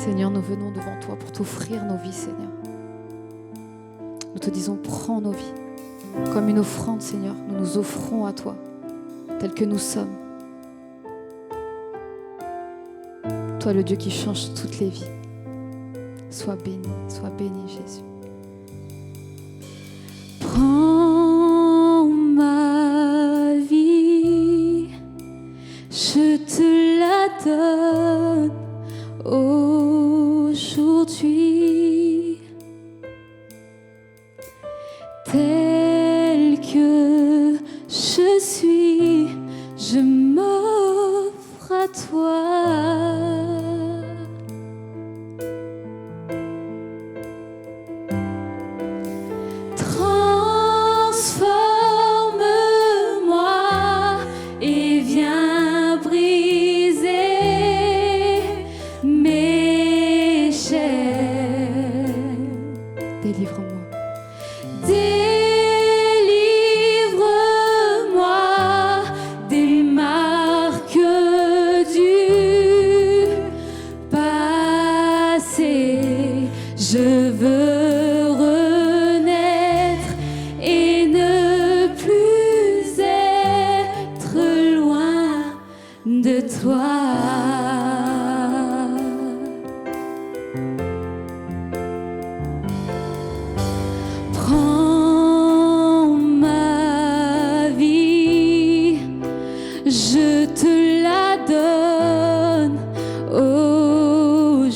Seigneur, nous venons devant toi pour t'offrir nos vies, Seigneur. Nous te disons, prends nos vies. Comme une offrande, Seigneur, nous nous offrons à toi, tels que nous sommes. Toi, le Dieu qui change toutes les vies. Sois béni, Jésus. Prends ma vie, je te la donne aujourd'hui, tel que je suis, je m'offre à toi. Transforme-moi et viens briser mes chaînes. Délivre-moi. Délivre-moi des marques du passé. Je veux renaître et ne plus être loin de toi. Prends ma vie, je te la donne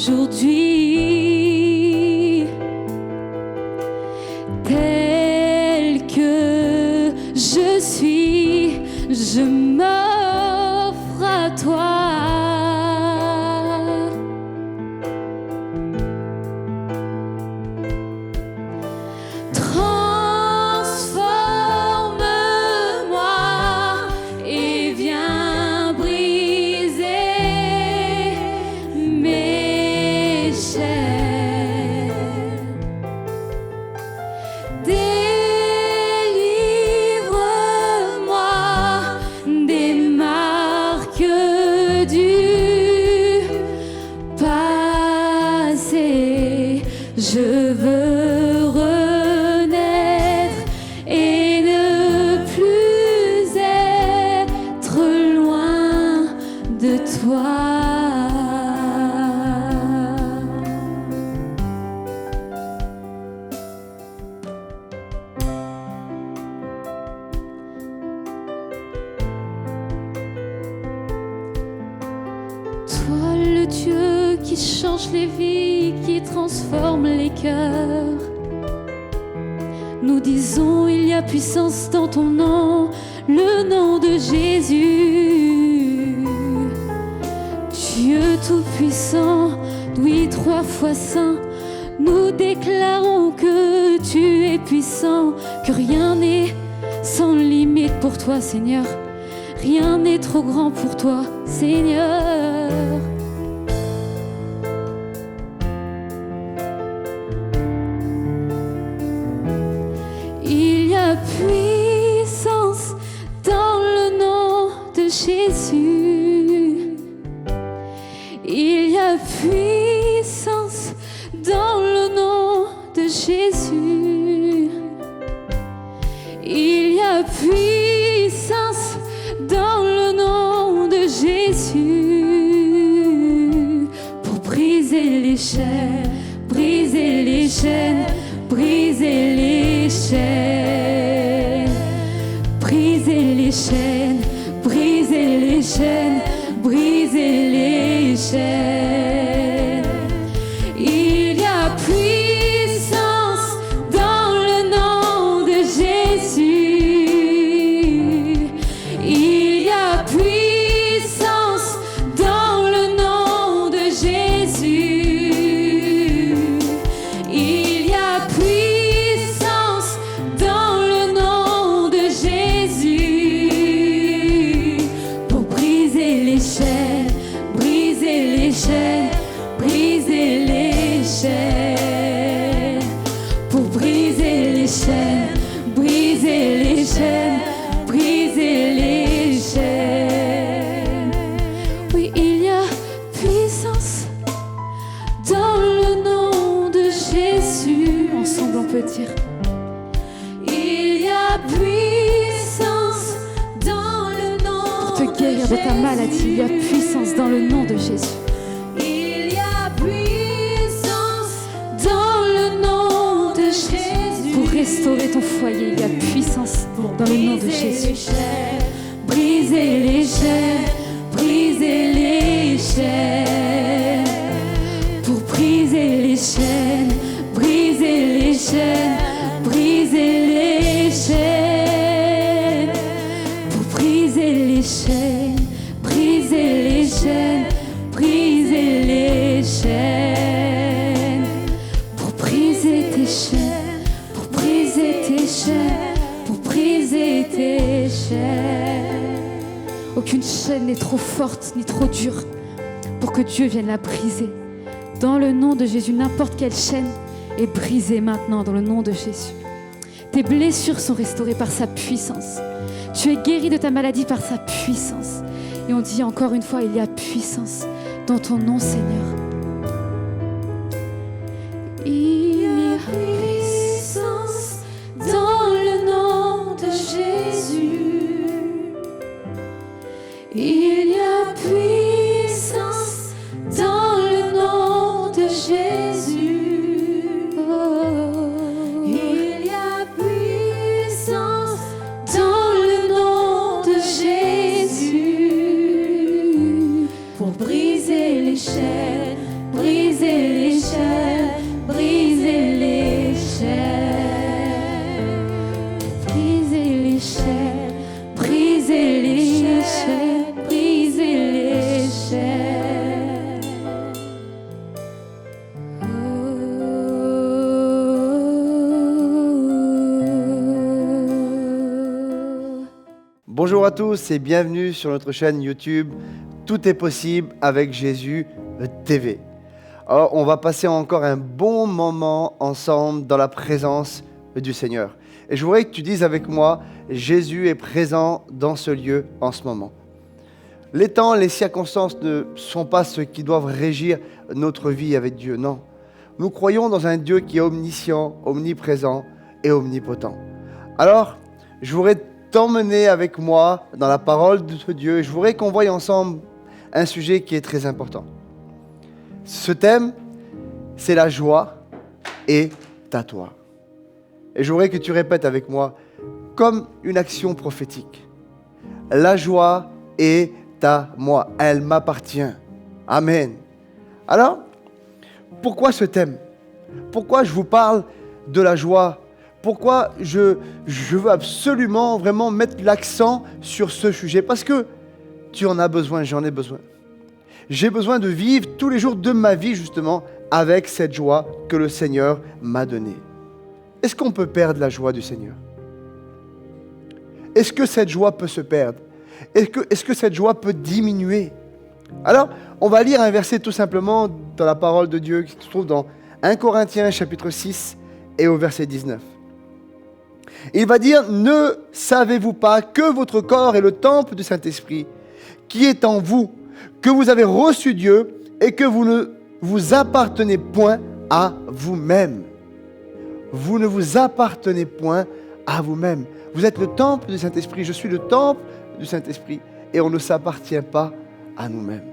aujourd'hui, tel que je suis, je m'offre à toi. Transforme-moi et viens briser mes chaînes. Délivre-moi des marques du passé. Je veux renaître et ne plus être loin de toi. Toi, le Dieu qui change les vies, qui transforme les cœurs. Nous disons, il y a puissance dans ton nom, le nom de Jésus. Dieu tout-puissant, oui, 3 fois saint, nous déclarons que tu es puissant, que rien n'est sans limite pour toi, Seigneur. Rien n'est trop grand pour toi, Seigneur. Il y a puissance dans le nom de Jésus. Il y a puissance dans le nom de Jésus. Il y a puissance dans le nom de Jésus pour briser les chaînes, briser les chaînes, briser les chaînes, briser les chaînes, briser les chaînes, briser les chaînes. Il y a puissance dans le nom de Jésus. Il y a puissance dans le nom de Jésus. Il y a puissance dans le nom de Jésus. a puissance dans le nom Pour te guérir de ta maladie, il y a puissance dans le nom de Jésus. Il y a puissance dans le nom de Jésus. Pour restaurer ton foyer, il y a puissance dans le nom de Jésus. Briser les chaînes, briser les chaînes. Pour briser les chaînes, briser les chaînes, briser les chaînes. Pour briser les chaînes, briser les chaînes, briser les chaînes. Pour briser tes chaînes, pour briser tes chaînes, pour briser tes chaînes. Aucune chaîne n'est trop forte ni trop dure pour que Dieu vienne la briser. Dans le nom de Jésus, n'importe quelle chaîne est brisée maintenant dans le nom de Jésus. Tes blessures sont restaurées par sa puissance. Tu es guéri de ta maladie par sa puissance. Et on dit encore une fois, il y a puissance dans ton nom, Seigneur. Il y a puissance dans le nom de Jésus. Il y a puissance dans le nom de Jésus. Oh. Il y a puissance dans le nom de Jésus. Pour briser les chaînes, briser les chaînes, briser les chaînes. Briser les chaînes, briser les chaînes, briser les chaînes. Bonjour à tous et bienvenue sur notre chaîne YouTube Tout est possible avec Jésus TV. Alors, on va passer encore un bon moment ensemble dans la présence du Seigneur. Et je voudrais que tu dises avec moi, Jésus est présent dans ce lieu en ce moment. Les temps, les circonstances ne sont pas ce qui doivent régir notre vie avec Dieu, non. Nous croyons dans un Dieu qui est omniscient, omniprésent et omnipotent. Alors, je voudrais t'emmener avec moi dans la parole de ce Dieu et je voudrais qu'on voie ensemble un sujet qui est très important. Ce thème, c'est la joie est à toi. Et je voudrais que tu répètes avec moi comme une action prophétique. La joie est à moi, elle m'appartient. Amen. Alors, pourquoi ce thème? Pourquoi je vous parle de la joie? Pourquoi je veux absolument vraiment mettre l'accent sur ce sujet? Parce que tu en as besoin, j'en ai besoin. J'ai besoin de vivre tous les jours de ma vie justement avec cette joie que le Seigneur m'a donnée. Est-ce qu'on peut perdre la joie du Seigneur? Est-ce que cette joie peut se perdre? Est-ce que cette joie peut diminuer? Alors, on va lire un verset tout simplement dans la parole de Dieu qui se trouve dans 1 Corinthiens chapitre 6 et au verset 19. Il va dire, ne savez-vous pas que votre corps est le temple du Saint-Esprit qui est en vous, que vous avez reçu Dieu et que vous ne vous appartenez point à vous-même. Vous ne vous appartenez point à vous-même. Vous êtes le temple du Saint-Esprit. Je suis le temple du Saint-Esprit et on ne s'appartient pas à nous-mêmes.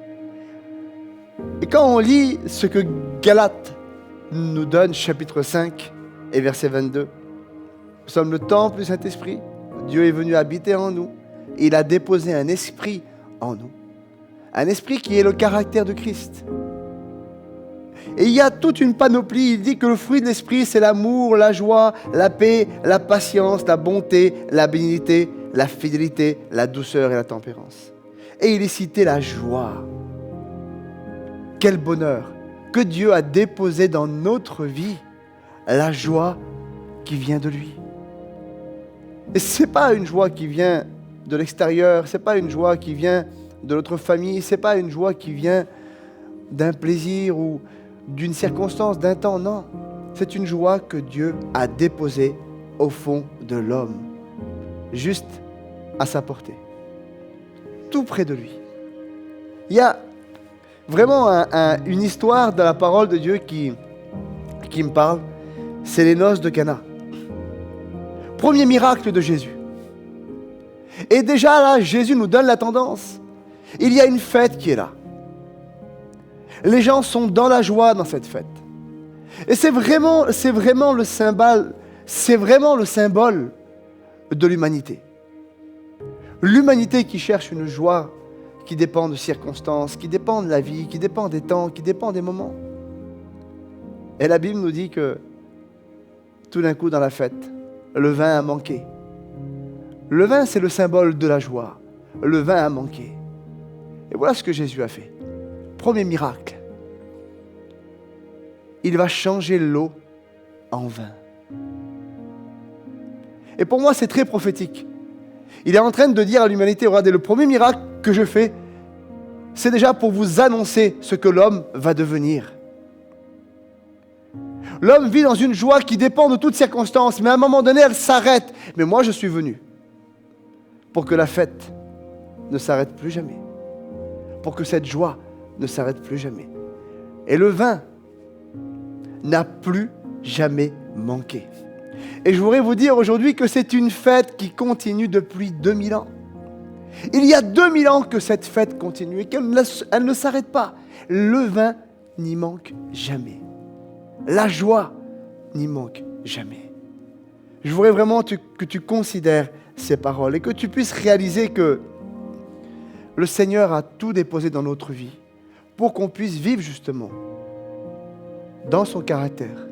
Et quand on lit ce que Galates nous donne, chapitre 5 et verset 22, nous sommes le temple du Saint-Esprit. Dieu est venu habiter en nous. Et il a déposé un esprit en nous. Un esprit qui est le caractère de Christ. Et il y a toute une panoplie. Il dit que le fruit de l'esprit, c'est l'amour, la joie, la paix, la patience, la bonté, la bénignité, la fidélité, la douceur et la tempérance. Et il est cité la joie. Quel bonheur que Dieu a déposé dans notre vie. La joie qui vient de lui. Et ce n'est pas une joie qui vient de l'extérieur, ce n'est pas une joie qui vient de notre famille, ce n'est pas une joie qui vient d'un plaisir ou d'une circonstance, d'un temps, non. C'est une joie que Dieu a déposée au fond de l'homme, juste à sa portée, tout près de lui. Il y a vraiment une histoire dans la parole de Dieu qui me parle, c'est les noces de Cana. Premier miracle de Jésus. Et déjà là, Jésus nous donne la tendance. Il y a une fête qui est là. Les gens sont dans la joie dans cette fête. Et c'est vraiment le symbole de l'humanité. L'humanité qui cherche une joie qui dépend de circonstances, qui dépend de la vie, qui dépend des temps, qui dépend des moments. Et la Bible nous dit que tout d'un coup dans la fête, le vin a manqué. Le vin, c'est le symbole de la joie. Le vin a manqué. Et voilà ce que Jésus a fait. Premier miracle. Il va changer l'eau en vin. Et pour moi, c'est très prophétique. Il est en train de dire à l'humanité, regardez, le premier miracle que je fais, c'est déjà pour vous annoncer ce que l'homme va devenir. L'homme vit dans une joie qui dépend de toutes circonstances, mais à un moment donné, elle s'arrête. Mais moi, je suis venu pour que la fête ne s'arrête plus jamais. Pour que cette joie ne s'arrête plus jamais. Et le vin n'a plus jamais manqué. Et je voudrais vous dire aujourd'hui que c'est une fête qui continue depuis 2000 ans. Il y a 2000 ans que cette fête continue et qu'elle ne s'arrête pas. Le vin n'y manque jamais. La joie n'y manque jamais. Je voudrais vraiment que tu considères ces paroles et que tu puisses réaliser que le Seigneur a tout déposé dans notre vie pour qu'on puisse vivre justement dans son caractère,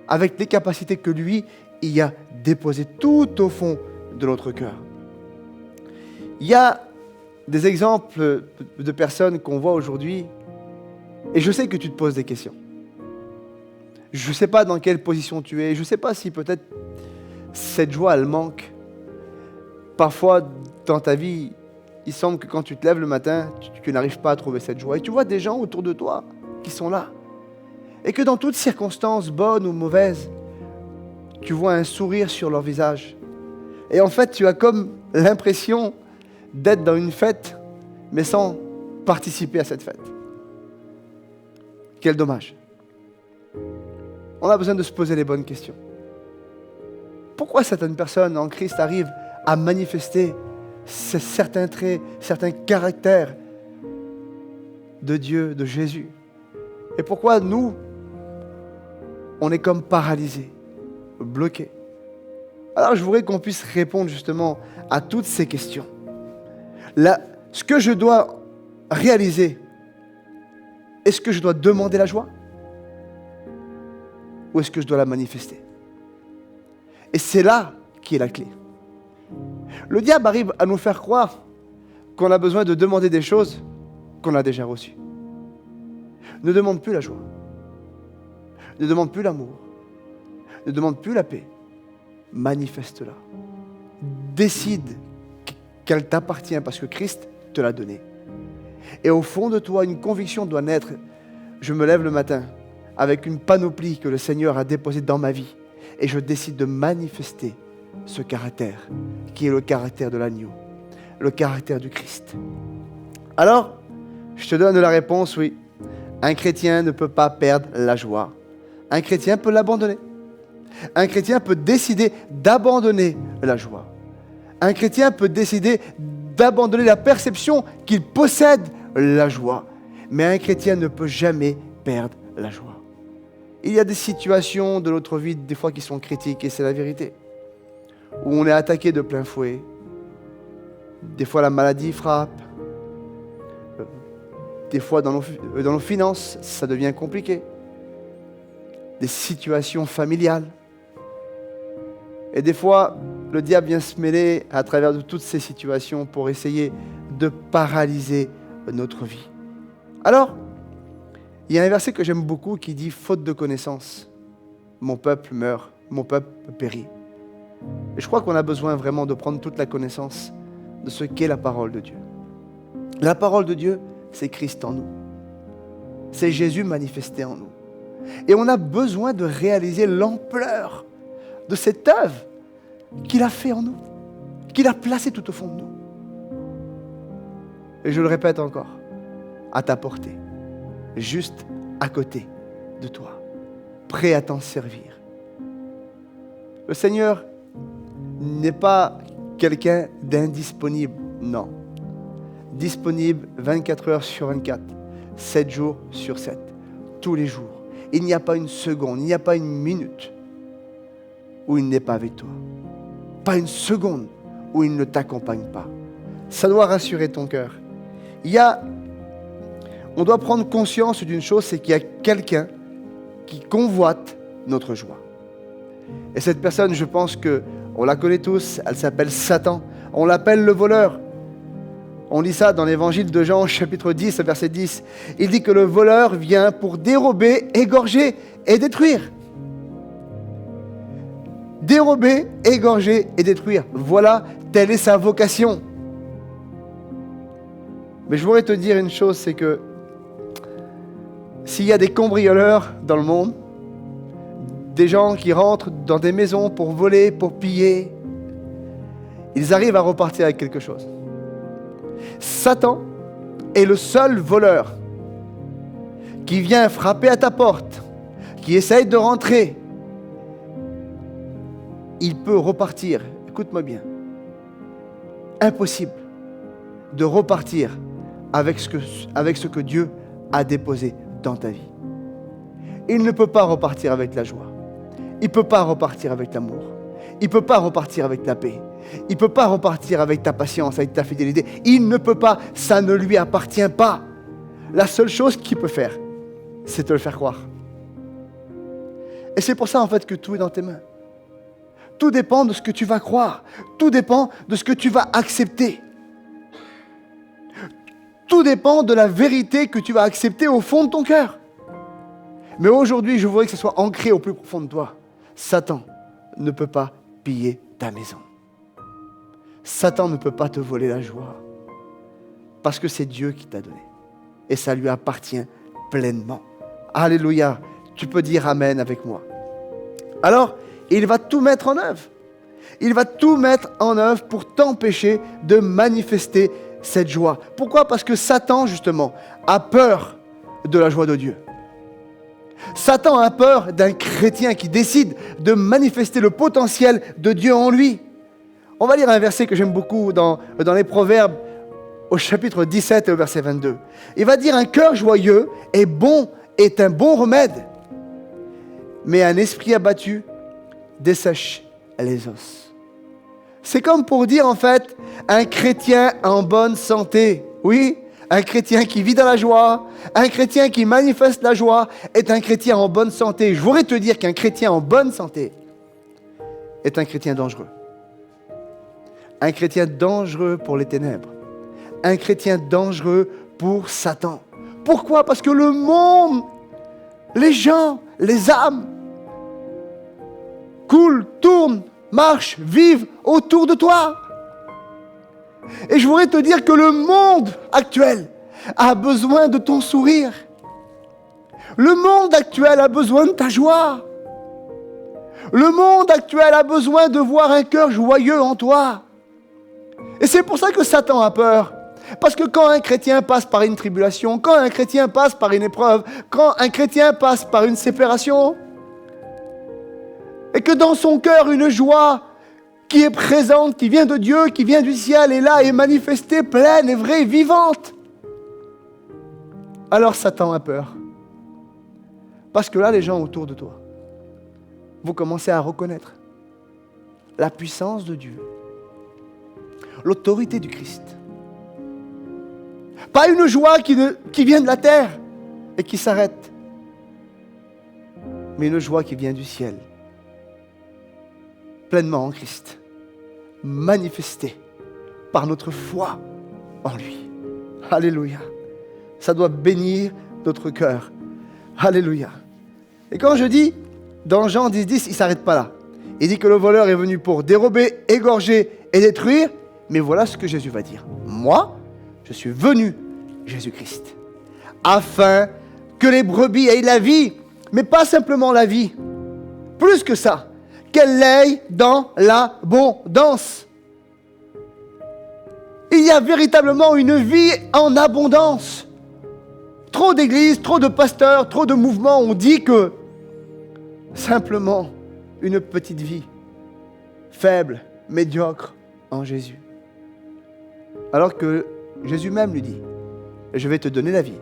avec les capacités que lui y a déposées tout au fond de notre cœur. Il y a des exemples de personnes qu'on voit aujourd'hui, et je sais que tu te poses des questions. Je ne sais pas dans quelle position tu es, je ne sais pas si peut-être cette joie, elle manque. Parfois, dans ta vie, il semble que quand tu te lèves le matin, tu n'arrives pas à trouver cette joie. Et tu vois des gens autour de toi qui sont là. Et que dans toutes circonstances, bonnes ou mauvaises, tu vois un sourire sur leur visage. Et en fait, tu as comme l'impression d'être dans une fête, mais sans participer à cette fête. Quel dommage. On a besoin de se poser les bonnes questions. Pourquoi certaines personnes en Christ arrivent à manifester certains traits, certains caractères de Dieu, de Jésus? Et pourquoi nous, on est comme paralysés, bloqués? Alors je voudrais qu'on puisse répondre justement à toutes ces questions. Là, ce que je dois réaliser, est-ce que je dois demander la joie? Ou est-ce que je dois la manifester? Et c'est là qui est la clé. Le diable arrive à nous faire croire qu'on a besoin de demander des choses qu'on a déjà reçues. Ne demande plus la joie. Ne demande plus l'amour. Ne demande plus la paix. Manifeste-la. Décide qu'elle t'appartient parce que Christ te l'a donnée. Et au fond de toi, une conviction doit naître. Je me lève le matin avec une panoplie que le Seigneur a déposée dans ma vie. Et je décide de manifester ce caractère, qui est le caractère de l'agneau, le caractère du Christ. Alors, je te donne la réponse, oui. Un chrétien ne peut pas perdre la joie. Un chrétien peut l'abandonner. Un chrétien peut décider d'abandonner la joie. Un chrétien peut décider d'abandonner la perception qu'il possède la joie. Mais un chrétien ne peut jamais perdre la joie. Il y a des situations de notre vie, des fois, qui sont critiques, et c'est la vérité. Où on est attaqué de plein fouet. Des fois, la maladie frappe. Des fois, dans nos finances, ça devient compliqué. Des situations familiales. Et des fois, le diable vient se mêler à travers de toutes ces situations pour essayer de paralyser notre vie. Alors, il y a un verset que j'aime beaucoup qui dit « Faute de connaissance, mon peuple meurt, mon peuple périt ». Et je crois qu'on a besoin vraiment de prendre toute la connaissance de ce qu'est la parole de Dieu. La parole de Dieu, c'est Christ en nous. C'est Jésus manifesté en nous. Et on a besoin de réaliser l'ampleur de cette œuvre qu'il a fait en nous, qu'il a placée tout au fond de nous. Et je le répète encore, à ta portée, juste à côté de toi, prêt à t'en servir. Le Seigneur n'est pas quelqu'un d'indisponible, non. Disponible 24 heures sur 24, 7 jours sur 7, tous les jours. Il n'y a pas une seconde, il n'y a pas une minute où il n'est pas avec toi. Pas une seconde où il ne t'accompagne pas. Ça doit rassurer ton cœur. On doit prendre conscience d'une chose, c'est qu'il y a quelqu'un qui convoite notre joie. Et cette personne, je pense qu'on la connaît tous, elle s'appelle Satan. On l'appelle le voleur. On lit ça dans l'évangile de Jean, chapitre 10, verset 10. Il dit que le voleur vient pour dérober, égorger et détruire. Dérober, égorger et détruire. Voilà, telle est sa vocation. Mais je voudrais te dire une chose, c'est que s'il y a des cambrioleurs dans le monde, des gens qui rentrent dans des maisons pour voler, pour piller, ils arrivent à repartir avec quelque chose. Satan est le seul voleur qui vient frapper à ta porte, qui essaye de rentrer. Il peut repartir, écoute-moi bien, impossible de repartir avec ce que Dieu a déposé dans ta vie. Il ne peut pas repartir avec la joie. Il ne peut pas repartir avec l'amour. Il ne peut pas repartir avec la paix. Il ne peut pas repartir avec ta patience, avec ta fidélité. Il ne peut pas, ça ne lui appartient pas. La seule chose qu'il peut faire, c'est te le faire croire. Et c'est pour ça en fait que tout est dans tes mains. Tout dépend de ce que tu vas croire. Tout dépend de ce que tu vas accepter. Tout dépend de la vérité que tu vas accepter au fond de ton cœur. Mais aujourd'hui, je voudrais que ce soit ancré au plus profond de toi. Satan ne peut pas piller ta maison. Satan ne peut pas te voler la joie. Parce que c'est Dieu qui t'a donné. Et ça lui appartient pleinement. Alléluia. Tu peux dire Amen avec moi. Alors, il va tout mettre en œuvre. Il va tout mettre en œuvre pour t'empêcher de manifester cette joie. Pourquoi ? Parce que Satan, justement, a peur de la joie de Dieu. Satan a peur d'un chrétien qui décide de manifester le potentiel de Dieu en lui. On va lire un verset que j'aime beaucoup dans les Proverbes, au chapitre 17 et au verset 22. Il va dire: un cœur joyeux est un bon remède, mais un esprit abattu dessèche les os. C'est comme pour dire en fait, un chrétien en bonne santé, oui, un chrétien qui vit dans la joie, un chrétien qui manifeste la joie est un chrétien en bonne santé. Je voudrais te dire qu'un chrétien en bonne santé est un chrétien dangereux. Un chrétien dangereux pour les ténèbres. Un chrétien dangereux pour Satan. Pourquoi ? Parce que le monde, les gens, les âmes coulent, tournent, marchent, vivent autour de toi. Et je voudrais te dire que le monde actuel a besoin de ton sourire. Le monde actuel a besoin de ta joie. Le monde actuel a besoin de voir un cœur joyeux en toi. Et c'est pour ça que Satan a peur. Parce que quand un chrétien passe par une tribulation, quand un chrétien passe par une épreuve, quand un chrétien passe par une séparation, et que dans son cœur, une joie qui est présente, qui vient de Dieu, qui vient du ciel, est là, est manifestée, pleine et vraie, vivante, alors Satan a peur. Parce que là, les gens autour de toi vont commencer à reconnaître la puissance de Dieu, l'autorité du Christ. Pas une joie qui vient de la terre et qui s'arrête, mais une joie qui vient du ciel, pleinement en Christ, manifestée par notre foi en lui. Alléluia. Ça doit bénir notre cœur. Alléluia. Et quand je dis, dans Jean 10, il ne s'arrête pas là. Il dit que le voleur est venu pour dérober, égorger et détruire. Mais voilà ce que Jésus va dire. Moi, je suis venu, Jésus-Christ, afin que les brebis aient la vie, mais pas simplement la vie. Plus que ça, qu'elle l'aille dans l'abondance. Il y a véritablement une vie en abondance. Trop d'églises, trop de pasteurs, trop de mouvements ont dit que simplement une petite vie faible, médiocre en Jésus. Alors que Jésus même lui dit, je vais te donner la vie,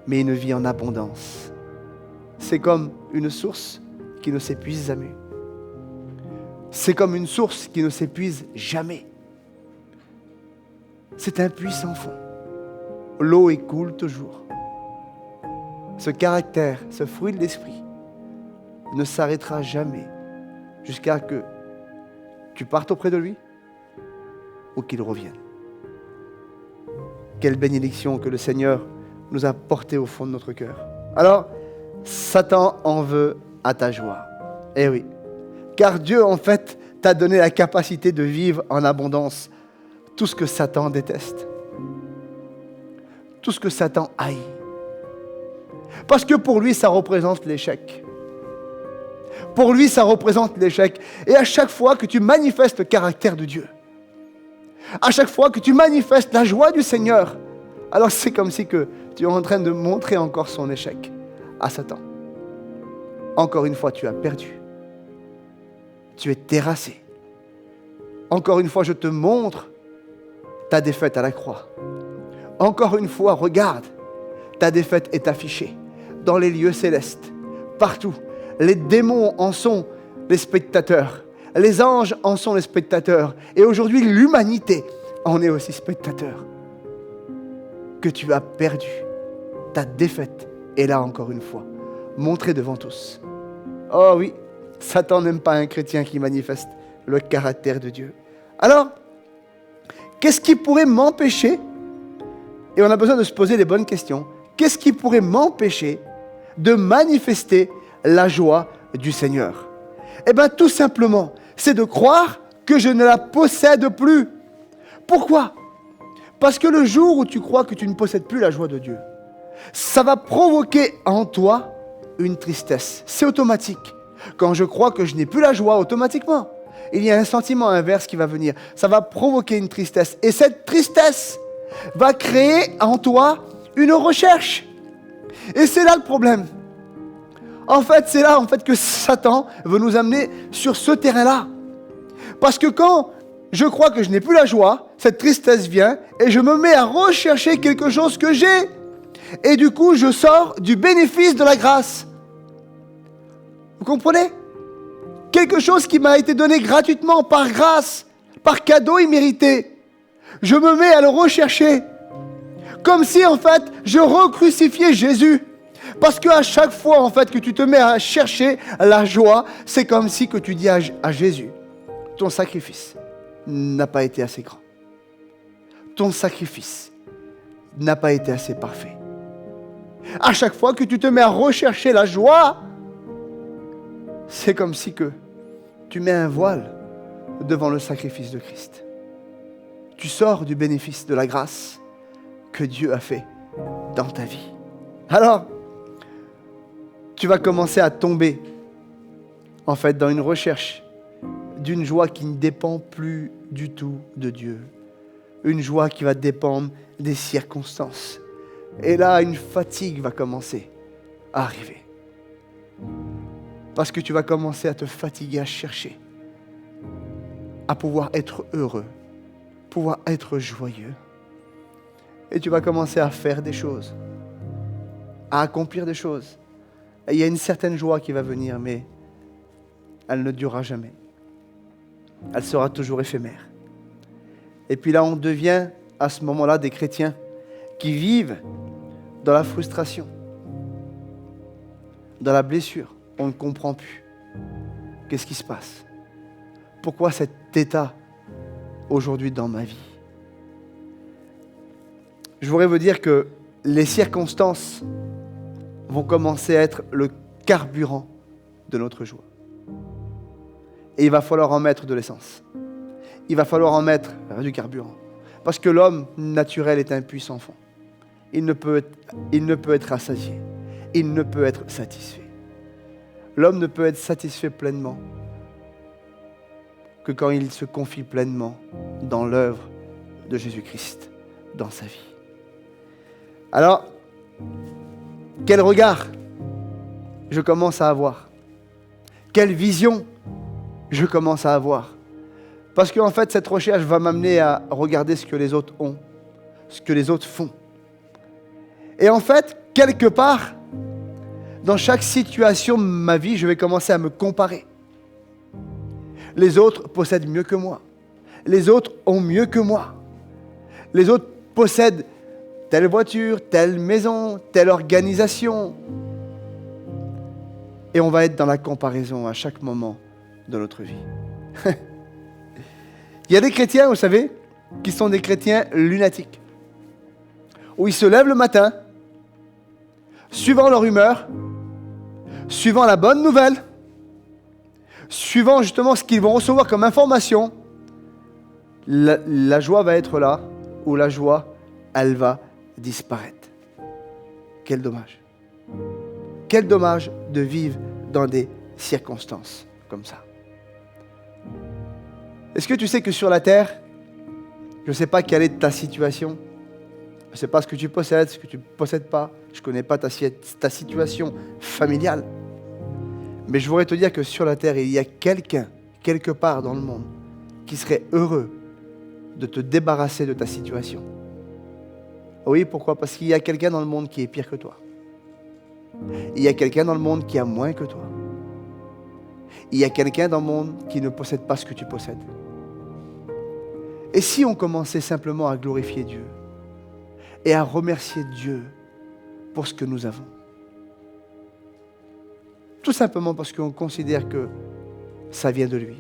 mais une vie en abondance. C'est comme une source qui ne s'épuise jamais. C'est comme une source qui ne s'épuise jamais. C'est un puits sans fond. L'eau écoule toujours. Ce caractère, ce fruit de l'esprit ne s'arrêtera jamais jusqu'à que tu partes auprès de lui ou qu'il revienne. Quelle bénédiction que le Seigneur nous a portée au fond de notre cœur. Alors, Satan en veut à ta joie. Eh oui, car Dieu en fait t'a donné la capacité de vivre en abondance tout ce que Satan déteste. Tout ce que Satan haït. Parce que pour lui, ça représente l'échec. Pour lui, ça représente l'échec. Et à chaque fois que tu manifestes le caractère de Dieu, à chaque fois que tu manifestes la joie du Seigneur, alors c'est comme si que tu es en train de montrer encore son échec à Satan. Encore une fois, tu as perdu. Tu es terrassé. Encore une fois, je te montre ta défaite à la croix. Encore une fois, regarde, ta défaite est affichée dans les lieux célestes, partout. Les démons en sont les spectateurs. Les anges en sont les spectateurs. Et aujourd'hui, l'humanité en est aussi spectateur. Que tu as perdu. Ta défaite est là encore une fois, montrée devant tous. Oh oui, Satan n'aime pas un chrétien qui manifeste le caractère de Dieu. Alors, qu'est-ce qui pourrait m'empêcher? Et on a besoin de se poser les bonnes questions. Qu'est-ce qui pourrait m'empêcher de manifester la joie du Seigneur? Eh bien, tout simplement, c'est de croire que je ne la possède plus. Pourquoi? Parce que le jour où tu crois que tu ne possèdes plus la joie de Dieu, ça va provoquer en toi une tristesse. C'est automatique. Quand je crois que je n'ai plus la joie, automatiquement, il y a un sentiment inverse qui va venir. Ça va provoquer une tristesse. Et cette tristesse va créer en toi une recherche. Et c'est là le problème. En fait, c'est là que Satan veut nous amener sur ce terrain-là. Parce que quand je crois que je n'ai plus la joie, cette tristesse vient et je me mets à rechercher quelque chose que j'ai. Et du coup, je sors du bénéfice de la grâce. Vous comprenez? Quelque chose qui m'a été donné gratuitement, par grâce, par cadeau immérité. Je me mets à le rechercher. Comme si, en fait, je recrucifiais Jésus. Parce qu'à chaque fois, en fait, que tu te mets à chercher la joie, c'est comme si que tu dis à Jésus, ton sacrifice n'a pas été assez grand. Ton sacrifice n'a pas été assez parfait. À chaque fois que tu te mets à rechercher la joie, c'est comme si que tu mets un voile devant le sacrifice de Christ. Tu sors du bénéfice de la grâce que Dieu a fait dans ta vie. Alors, tu vas commencer à tomber, en fait, dans une recherche d'une joie qui ne dépend plus du tout de Dieu. Une joie qui va dépendre des circonstances. Et là, une fatigue va commencer à arriver. Parce que tu vas commencer à te fatiguer, à chercher, à pouvoir être heureux, pouvoir être joyeux. Et tu vas commencer à faire des choses, à accomplir des choses. Et il y a une certaine joie qui va venir, mais elle ne durera jamais. Elle sera toujours éphémère. Et puis là, on devient à ce moment-là des chrétiens qui vivent dans la frustration, dans la blessure. On ne comprend plus. Qu'est-ce qui se passe? Pourquoi cet état aujourd'hui dans ma vie? Je voudrais vous dire que les circonstances vont commencer à être le carburant de notre joie. Et il va falloir en mettre de l'essence. Il va falloir en mettre du carburant. Parce que l'homme naturel est un puits sans fond. Il ne peut être rassasié. Il ne peut être satisfait. L'homme ne peut être satisfait pleinement que quand il se confie pleinement dans l'œuvre de Jésus-Christ dans sa vie. Alors, quel regard je commence à avoir? Quelle vision je commence à avoir. Parce qu'en fait, cette recherche va m'amener à regarder ce que les autres ont, ce que les autres font. Et en fait, quelque part, dans chaque situation de ma vie, je vais commencer à me comparer. Les autres possèdent mieux que moi. Les autres ont mieux que moi. Les autres possèdent telle voiture, telle maison, telle organisation. Et on va être dans la comparaison à chaque moment de notre vie. Il y a des chrétiens, vous savez, qui sont des chrétiens lunatiques. Où ils se lèvent le matin, suivant leur humeur, suivant la bonne nouvelle, suivant justement ce qu'ils vont recevoir comme information, la joie va être là, ou la joie, elle va disparaître. Quel dommage. Quel dommage de vivre dans des circonstances comme ça. Est-ce que tu sais que sur la terre, je ne sais pas quelle est ta situation, je ne sais pas ce que tu possèdes, ce que tu ne possèdes pas, je ne connais pas ta situation familiale, mais je voudrais te dire que sur la terre, il y a quelqu'un, quelque part dans le monde, qui serait heureux de te débarrasser de ta situation. Oui, pourquoi? Parce qu'il y a quelqu'un dans le monde qui est pire que toi. Il y a quelqu'un dans le monde qui a moins que toi. Il y a quelqu'un dans le monde qui ne possède pas ce que tu possèdes. Et si on commençait simplement à glorifier Dieu et à remercier Dieu pour ce que nous avons? Tout simplement parce qu'on considère que ça vient de lui,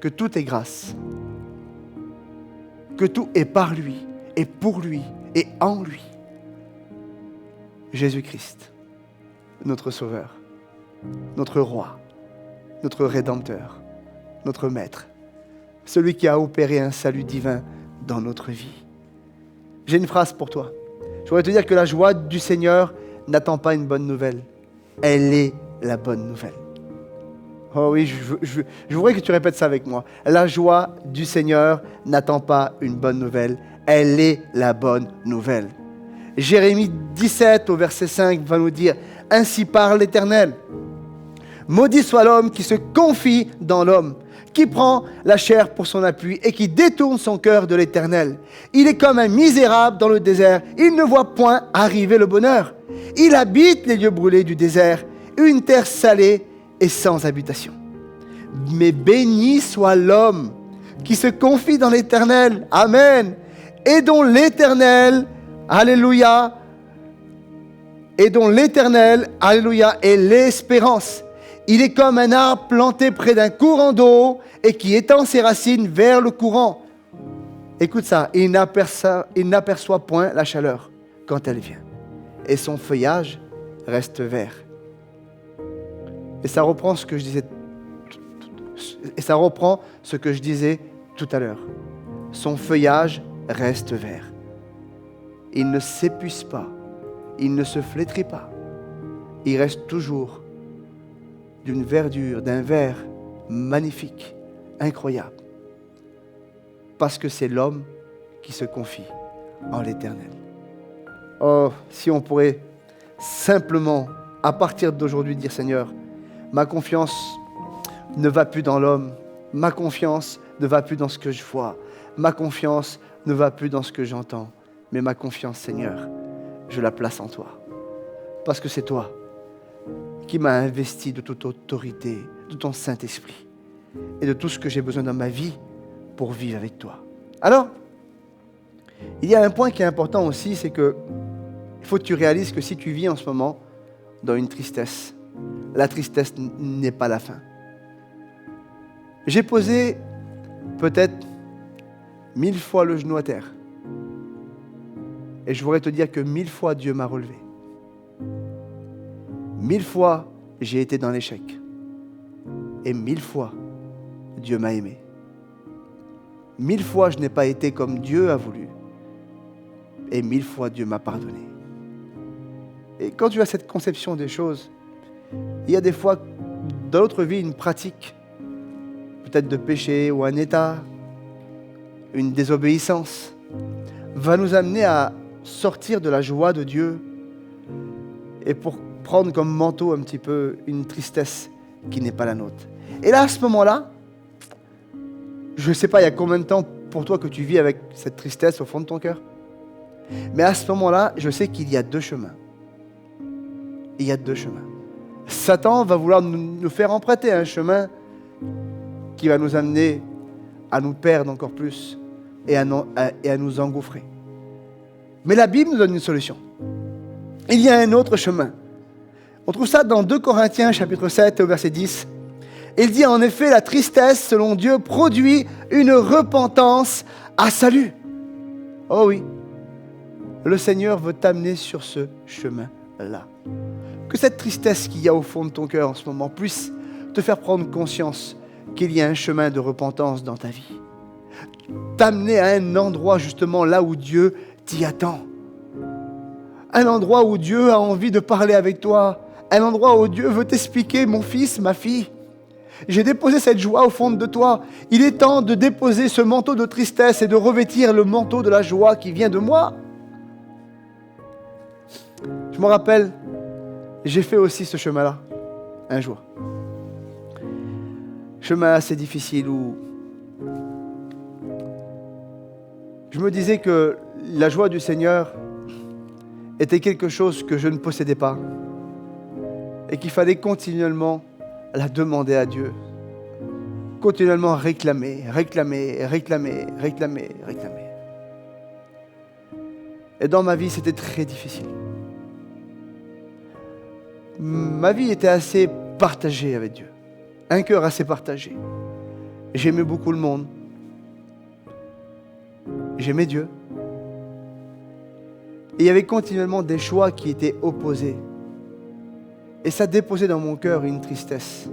que tout est grâce, que tout est par lui, et pour lui, et en lui. Jésus-Christ, notre Sauveur, notre Roi, notre Rédempteur, notre Maître, celui qui a opéré un salut divin dans notre vie. J'ai une phrase pour toi. Je voudrais te dire que la joie du Seigneur n'attend pas une bonne nouvelle. Elle est la bonne nouvelle. Oh oui, je voudrais que tu répètes ça avec moi. La joie du Seigneur n'attend pas une bonne nouvelle. Elle est la bonne nouvelle. Jérémie 17 au verset 5 va nous dire « Ainsi parle l'Éternel. Maudit soit l'homme qui se confie dans l'homme, qui prend la chair pour son appui et qui détourne son cœur de l'Éternel. Il est comme un misérable dans le désert. Il ne voit point arriver le bonheur. Il habite les lieux brûlés du désert, une terre salée et sans habitation. Mais béni soit l'homme qui se confie dans l'Éternel. Amen. Et dont l'Éternel, alléluia, est l'espérance. Il est comme un arbre planté près d'un courant d'eau et qui étend ses racines vers le courant. Écoute ça, il n'aperçoit point la chaleur quand elle vient. Et son feuillage reste vert. Et ça reprend ce que je disais tout à l'heure. Son feuillage reste vert. Il ne s'épuise pas. Il ne se flétrit pas. Il reste toujours d'une verdure, d'un vert magnifique, incroyable. Parce que c'est l'homme qui se confie en l'Éternel. Oh, si on pourrait simplement, à partir d'aujourd'hui, dire Seigneur, ma confiance ne va plus dans l'homme, ma confiance ne va plus dans ce que je vois, ma confiance ne va plus dans ce que j'entends, mais ma confiance, Seigneur, je la place en toi. Parce que c'est toi qui m'as investi de toute autorité, de ton Saint-Esprit et de tout ce que j'ai besoin dans ma vie pour vivre avec toi. Alors, il y a un point qui est important aussi, c'est que il faut que tu réalises que si tu vis en ce moment dans une tristesse, la tristesse n'est pas la fin. J'ai posé peut-être 1000 fois le genou à terre. Et je voudrais te dire que 1000 fois Dieu m'a relevé. 1000 fois j'ai été dans l'échec. Et 1000 fois Dieu m'a aimé. 1000 fois je n'ai pas été comme Dieu a voulu. Et 1000 fois Dieu m'a pardonné. Et quand tu as cette conception des choses, il y a des fois dans notre vie une pratique, peut-être de péché ou un état, une désobéissance, va nous amener à sortir de la joie de Dieu et pour prendre comme manteau un petit peu une tristesse qui n'est pas la nôtre. Et là, à ce moment-là, je ne sais pas il y a combien de temps pour toi que tu vis avec cette tristesse au fond de ton cœur. Mais à ce moment-là, je sais qu'il y a deux chemins. Il y a deux chemins. Satan va vouloir nous faire emprunter un chemin qui va nous amener à nous perdre encore plus et à nous engouffrer. Mais la Bible nous donne une solution. Il y a un autre chemin. On trouve ça dans 2 Corinthiens chapitre 7 au verset 10. Il dit en effet, la tristesse selon Dieu produit une repentance à salut. Oh oui, le Seigneur veut t'amener sur ce chemin-là. Que cette tristesse qu'il y a au fond de ton cœur en ce moment puisse te faire prendre conscience qu'il y a un chemin de repentance dans ta vie. T'amener à un endroit justement là où Dieu t'y attend. Un endroit où Dieu a envie de parler avec toi. Un endroit où Dieu veut t'expliquer, mon fils, ma fille. J'ai déposé cette joie au fond de toi. Il est temps de déposer ce manteau de tristesse et de revêtir le manteau de la joie qui vient de moi. Je me rappelle, j'ai fait aussi ce chemin-là, un jour. Chemin assez difficile où je me disais que la joie du Seigneur était quelque chose que je ne possédais pas et qu'il fallait continuellement la demander à Dieu, continuellement réclamer. Et dans ma vie, c'était très difficile. Ma vie était assez partagée avec Dieu, un cœur assez partagé. J'aimais beaucoup le monde, j'aimais Dieu. Et il y avait continuellement des choix qui étaient opposés. Et ça déposait dans mon cœur une tristesse.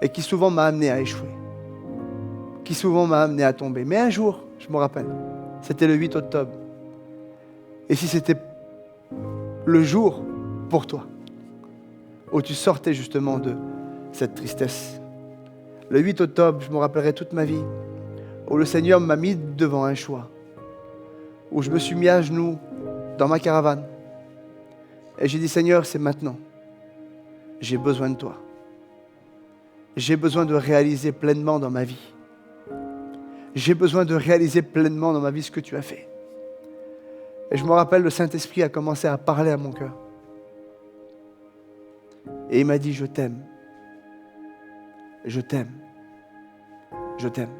Et qui souvent m'a amené à échouer. Qui souvent m'a amené à tomber. Mais un jour, je me rappelle, c'était le 8 octobre. Et si c'était le jour pour toi, où tu sortais justement de cette tristesse. Le 8 octobre, je me rappellerai toute ma vie, où le Seigneur m'a mis devant un choix. Où je me suis mis à genoux dans ma caravane. Et j'ai dit, Seigneur, c'est maintenant. J'ai besoin de toi. J'ai besoin de réaliser pleinement dans ma vie. J'ai besoin de réaliser pleinement dans ma vie ce que tu as fait. Et je me rappelle, le Saint-Esprit a commencé à parler à mon cœur. Et il m'a dit, je t'aime. Je t'aime. Je t'aime.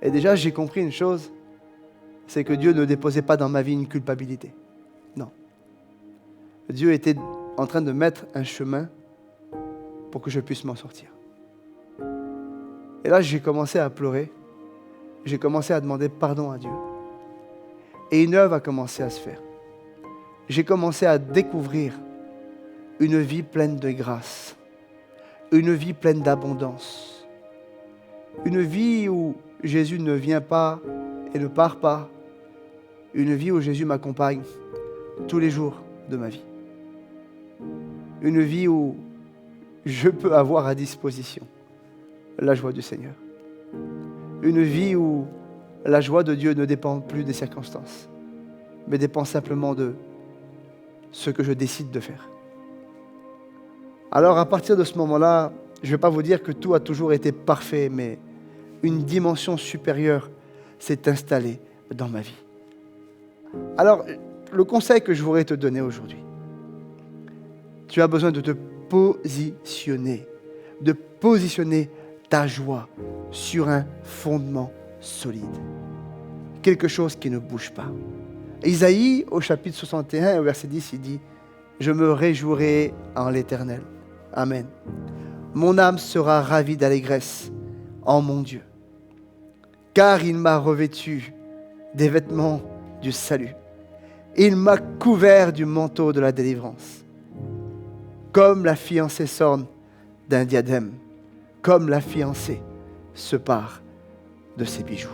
Et déjà, j'ai compris une chose, c'est que Dieu ne déposait pas dans ma vie une culpabilité. Non. Dieu était en train de mettre un chemin pour que je puisse m'en sortir. Et là, j'ai commencé à pleurer. J'ai commencé à demander pardon à Dieu. Et une œuvre a commencé à se faire. J'ai commencé à découvrir une vie pleine de grâce. Une vie pleine d'abondance. Une vie où Jésus ne vient pas et ne part pas. Une vie où Jésus m'accompagne tous les jours de ma vie. Une vie où je peux avoir à disposition la joie du Seigneur. Une vie où la joie de Dieu ne dépend plus des circonstances, mais dépend simplement de ce que je décide de faire. Alors à partir de ce moment-là, je ne vais pas vous dire que tout a toujours été parfait, mais une dimension supérieure s'est installée dans ma vie. Alors, le conseil que je voudrais te donner aujourd'hui, tu as besoin de te positionner ta joie sur un fondement solide. Quelque chose qui ne bouge pas. Isaïe, au chapitre 61, au verset 10, il dit « Je me réjouirai en l'Éternel. Amen. Mon âme sera ravie d'allégresse en mon Dieu, car il m'a revêtu des vêtements du salut. Il m'a couvert du manteau de la délivrance. Comme la fiancée s'orne d'un diadème, comme la fiancée se pare de ses bijoux. »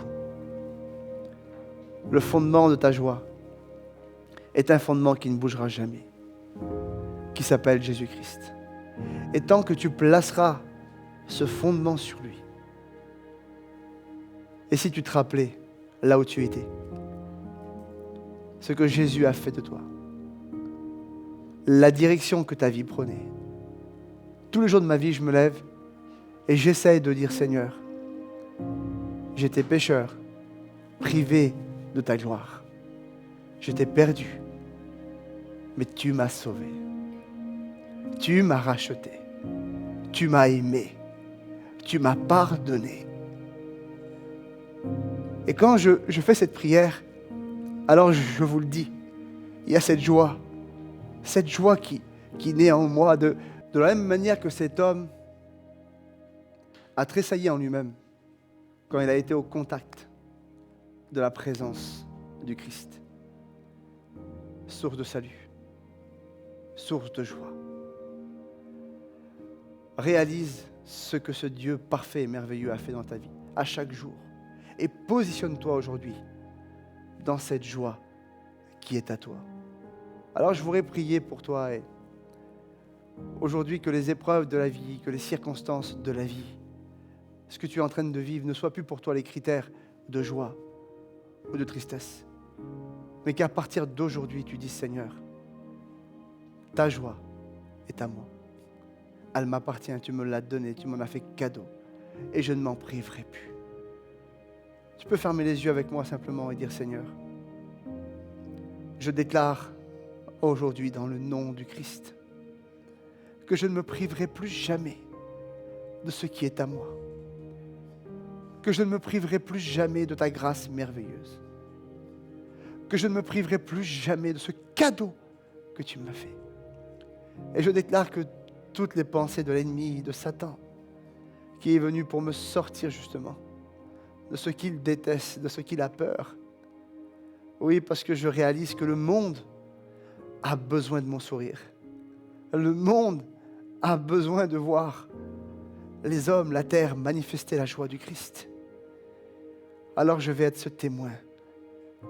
Le fondement de ta joie est un fondement qui ne bougera jamais, qui s'appelle Jésus-Christ. Et tant que tu placeras ce fondement sur lui, et si tu te rappelais là où tu étais, ce que Jésus a fait de toi, la direction que ta vie prenait, tous les jours de ma vie, je me lève et j'essaye de dire, Seigneur, j'étais pécheur, privé de ta gloire. J'étais perdu, mais tu m'as sauvé. Tu m'as racheté. Tu m'as aimé. Tu m'as pardonné. Et quand je fais cette prière, alors je vous le dis, il y a cette joie qui naît en moi de la même manière que cet homme a tressailli en lui-même quand il a été au contact de la présence du Christ. Source de salut, source de joie. Réalise ce que ce Dieu parfait et merveilleux a fait dans ta vie, à chaque jour. Et positionne-toi aujourd'hui dans cette joie qui est à toi. Alors je voudrais prier pour toi et aujourd'hui que les épreuves de la vie, que les circonstances de la vie, ce que tu es en train de vivre ne soit plus pour toi les critères de joie ou de tristesse, mais qu'à partir d'aujourd'hui tu dis Seigneur, ta joie est à moi. Elle m'appartient, tu me l'as donnée, tu m'en as fait cadeau et je ne m'en priverai plus. Tu peux fermer les yeux avec moi simplement et dire Seigneur, je déclare aujourd'hui dans le nom du Christ que je ne me priverai plus jamais de ce qui est à moi, que je ne me priverai plus jamais de ta grâce merveilleuse, que je ne me priverai plus jamais de ce cadeau que tu m'as fait. Et je déclare que toutes les pensées de l'ennemi, de Satan, qui est venu pour me sortir justement de ce qu'il déteste, de ce qu'il a peur. Oui, parce que je réalise que le monde a besoin de mon sourire. Le monde a besoin de voir les hommes, la terre, manifester la joie du Christ. Alors je vais être ce témoin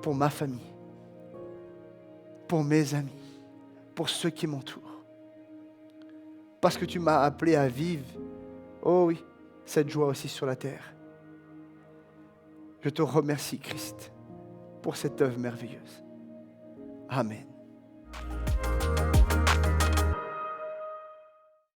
pour ma famille, pour mes amis, pour ceux qui m'entourent. Parce que tu m'as appelé à vivre, oh oui, cette joie aussi sur la terre. Je te remercie, Christ, pour cette œuvre merveilleuse. Amen.